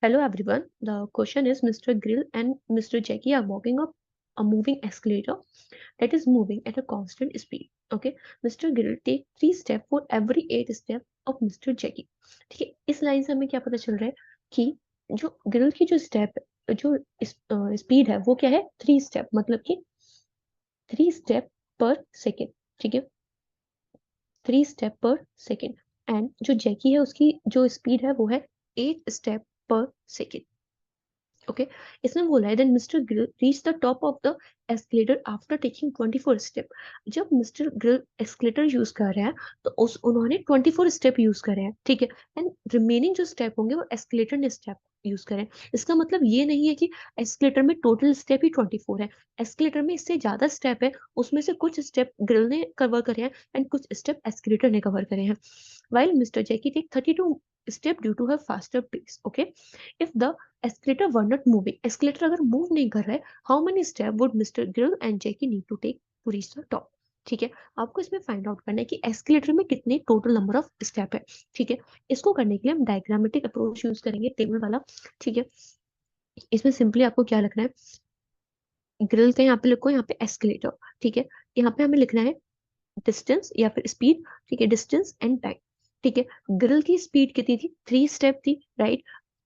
Hello everyone. The question is Mr. Grill and Mr. Jackie are walking up a moving escalator that is moving at a constant speed. Okay. Mr. Grill take 3 steps for every 8 steps of Mr. Jackie. ठीक है, इस line से हमें क्या पता चल रहा है कि जो ग्रिल की जो स्टेप जो स्पीड है वो क्या है 3 स्टेप, मतलब कि 3 स्टेप पर सेकेंड. ठीक है, 3 स्टेप पर सेकेंड. एंड जो जैकी है उसकी जो स्पीड है वो है 8 स्टेप पर सेकेंड. ओके, इसमें बोला है then mister Grill reach the top of the escalator after taking 24 step. जब मिस्टर ग्रिल एस्केलेटर यूज कर रहे हैं तो उस उन्होंने 24 स्टेप यूज करे हैं. ठीक है, एंड रिमेनिंग जो स्टेप होंगे वो एस्केलेटर ने स्टेप यूज करें. इसका मतलब ये नहीं है कि एस्केलेटर में टोटल स्टेप ही 24 है. एस्केलेटर में इससे ज्यादा स्टेप है, उसमें से कुछ स्टेप ग्रिल ने कवर करे हैं एंड कुछ स्टेप एस्केलेटर ने कवर करे हैं. while Mr. Jackie take 32 step due to her faster pace. Okay, if the escalator were not moving, escalator अगर मूव नहीं कर रहा है, how many step would Mr. Grill and Jackie need to take to reach the top? ठीक है, आपको इसमें find out करना है कि एस्केलेटर में कितने टोटल नंबर ऑफ स्टेप है. ठीक है, इसको करने के लिए हम डायग्रामेटिक अप्रोच यूज करेंगे, टेबल वाला. ठीक है, इसमें सिंपली आपको क्या लिखना है, ग्रिल का यहाँ पे लिखो, यहाँ पे एस्केलेटर. ठीक है, यहाँ पे हमें लिखना है डिस्टेंस या फिर स्पीड. ठीक है, डिस्टेंस एंड टाइम. ठीक है, ग्रिल की स्पीड कितनी थी, 3 स्टेप थी, राइट.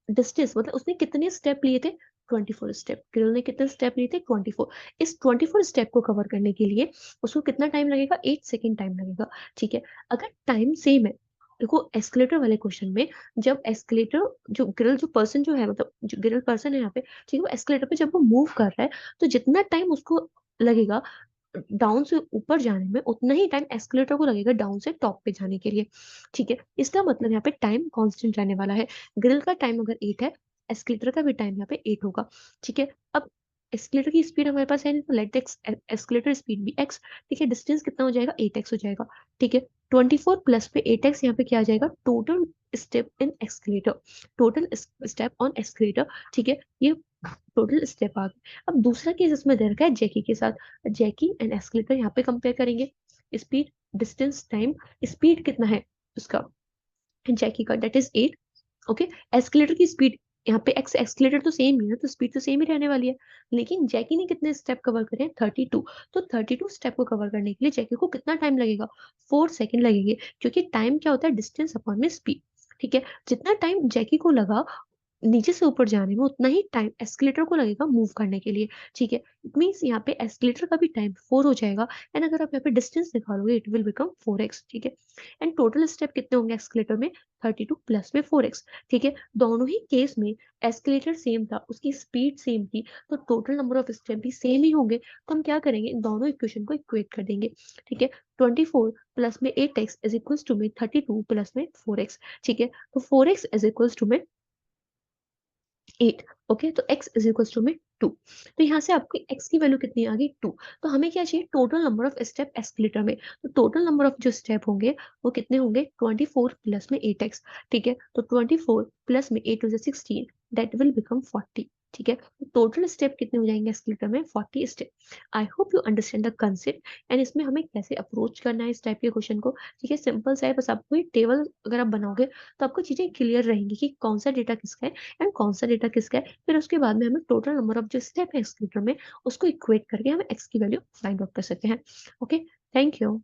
डिस्टेंस मतलब उसने कितने स्टेप लिए थे, 24 स्टेप. ग्रिल ने कितने स्टेप लिए थे, 24. इस 24 स्टेप को कवर करने के लिए उसको कितना टाइम लगेगा, 8 सेकेंड टाइम लगेगा. ठीक है, अगर टाइम सेम है, देखो एस्केलेटर वाले क्वेश्चन में जब एस्केलेटर जो ग्रिल जो पर्सन जो है, मतलब जो ग्रिल पर्सन है यहाँ पे, ठीक है, वो एस्केलेटर पे जब वो मूव कर रहा है तो जितना टाइम उसको लगेगा डाउन से ऊपर जाने में उतना ही टाइम एस्केलेटर को लगेगा डाउन से टॉप पे जाने के लिए. ठीक है, इसका मतलब यहाँ पे टाइम कांस्टेंट रहने वाला है. ग्रिल का टाइम अगर 8 है, एस्केलेटर का भी टाइम यहाँ पे 8 होगा. ठीक है, अब एस्केलेटर की स्पीड हमारे पास है नहीं, तो लेट एक्स एस्केलेटर स्पीड भी एक्स. ठीक है, डिस्टेंस कितना हो जाएगा, 8x हो जाएगा. ठीक है, 24 प्लस पे 8x यहाँ पे क्या आ जाएगा, total step in escalator, total step on escalator. ठीक है, ये टोटल स्टेप आ गए. अब दूसरा केस इसमें दे रखा है जैकी के साथ. जैकी एंड एस्केलेटर यहाँ पे कंपेयर करेंगे. Speed, distance, time. स्पीड कितना है उसका, जैकी का, दैट इज 8. ओके, एस्केलेटर की स्पीड यहाँ पे एक्स, एस्केलेटर तो सेम ही है तो स्पीड तो सेम ही रहने वाली है. लेकिन जैकी ने कितने स्टेप कवर करे हैं, 32. तो 32 स्टेप को कवर करने के लिए जैकी को कितना टाइम लगेगा, 4 सेकेंड लगेंगे. क्योंकि टाइम क्या होता है, डिस्टेंस अपॉन में स्पीड. ठीक है, जितना टाइम जैकी को लगा नीचे से ऊपर जाने में उतना ही टाइम एस्केलेटर को लगेगा मूव करने के लिए. ठीक है, इट मीन्स यहाँ पे एस्केलेटर का भी टाइम 4 हो जाएगा. एंड अगर आप यहाँ पे डिस्टेंस निकालोगे इट विल बिकम 4x. ठीक है, एंड टोटल स्टेप कितने होंगे एस्केलेटर में, 32 प्लस में 4x. ठीक है, दोनों ही केस में एस्केलेटर सेम था, उसकी स्पीड सेम थी, तो टोटल नंबर ऑफ स्टेप भी सेम ही होंगे. तो हम क्या करेंगे, इन दोनों इक्वेशन को इक्वेट कर देंगे. ठीक है, 24 प्लस में 8x इज इक्वल्स टू में 32 प्लस में 4x. ठीक है, तो 4x इज इक्वल्स टू में 8. ओके, तो x इज इक्वल टू में 2. तो यहाँ से आपकी x की वैल्यू कितनी आ गई, 2. तो हमें क्या चाहिए, total number of step escalator में. तो टोटल नंबर ऑफ जो स्टेप होंगे वो कितने होंगे, 24 प्लस में 8x. ठीक है, तो 24 प्लस में 8 टू 16, दैट विल बिकम 40. ठीक है, तो टोटल स्टेप कितने हो जाएंगे एस्केलेटर में, 40 step. I hope you understand the concept and इसमें हमें कैसे अप्रोच करना है इस टाइप के क्वेश्चन को. ठीक है, सिंपल सा है, बस आपको ये टेबल अगर आप बनाओगे तो आपको चीजें क्लियर रहेंगी कि कौन सा डेटा किसका है एंड कौन सा डेटा किसका है. फिर उसके बाद में हमें टोटल नंबर ऑफ जो स्टेप है एस्केलेटर में उसको इक्वेट करके हम एक्स की वैल्यू फाइंड आउट कर सकते हैं. Okay, thank you.